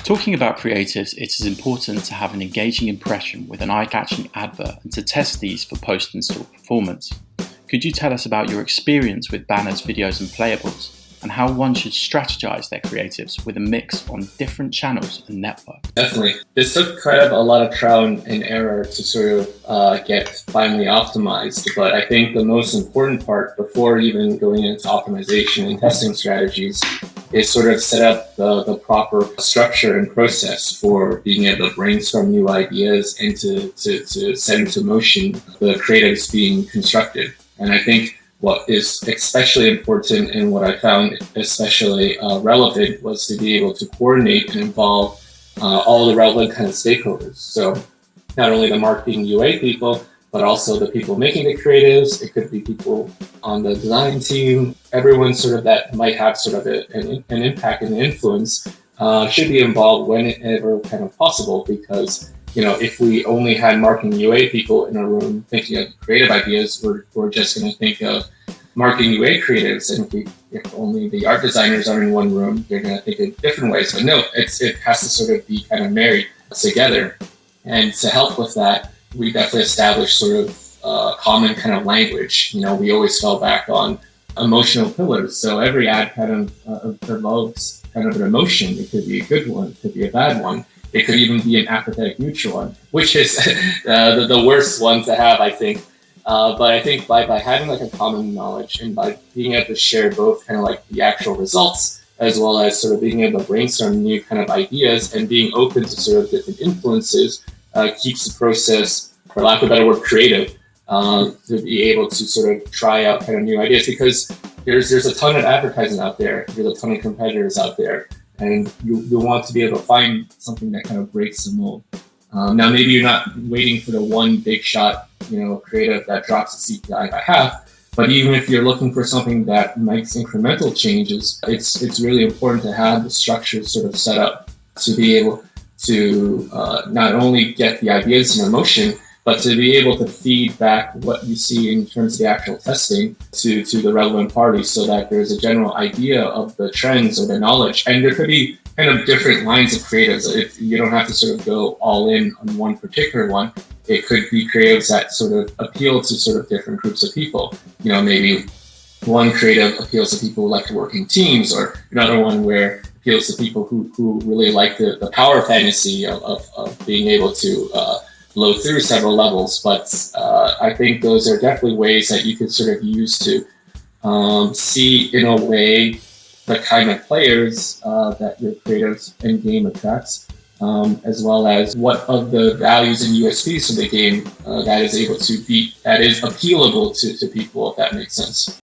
Talking about creatives, it is important to have an engaging impression with an eye-catching advert and to test these for post-install performance. Could you tell us about your experience with banners, videos and playables, and how one should strategize their creatives with a mix on different channels and networks? Definitely. This took kind of a lot of trial and error to sort of get finally optimized, but I think the most important part before even going into optimization and testing strategies is sort of set up the proper structure and process for being able to brainstorm new ideas and to set into motion the creatives being constructed. And I think what is especially important and what I found especially relevant was to be able to coordinate and involve all the relevant kind of stakeholders. So not only the marketing UA people, but also the people making the creatives. It could be people on the design team. Everyone sort of that might have sort of an impact and influence should be involved whenever kind of possible, because if we only had marketing UA people in a room thinking of creative ideas, we're just going to think of marketing UA creatives. And if only the art designers are in one room, they're going to think of different ways. But no, it has to sort of be kind of married together. And to help with that, we definitely established sort of common kind of language. We always fell back on emotional pillars. So every ad kind of evokes kind of an emotion. It could be a good one, it could be a bad one. It could even be an apathetic neutral one, which is the worst one to have, I think. But I think by having like a common knowledge and by being able to share both kind of like the actual results, as well as sort of being able to brainstorm new kind of ideas and being open to sort of different influences, keeps the process, for lack of a better word, creative, to be able to sort of try out kind of new ideas, because there's a ton of advertising out there. There's a ton of competitors out there. And you want to be able to find something that kind of breaks the mold. Now, maybe you're not waiting for the one big shot, creative that drops the CPI by half. But even if you're looking for something that makes incremental changes, it's really important to have the structure sort of set up to be able to not only get the ideas in motion, but to be able to feed back what you see in terms of the actual testing to the relevant parties, so that there's a general idea of the trends or the knowledge. And there could be kind of different lines of creatives. You don't have to sort of go all in on one particular one. It could be creatives that sort of appeal to sort of different groups of people. Maybe one creative appeals to people who like to work in teams, or another one where it appeals to people who really like the power fantasy of being able to blow through several levels. But I think those are definitely ways that you could sort of use to see, in a way, the kind of players that your creatives and game attracts, as well as what of the values and USPs of the game that is appealable to people, if that makes sense.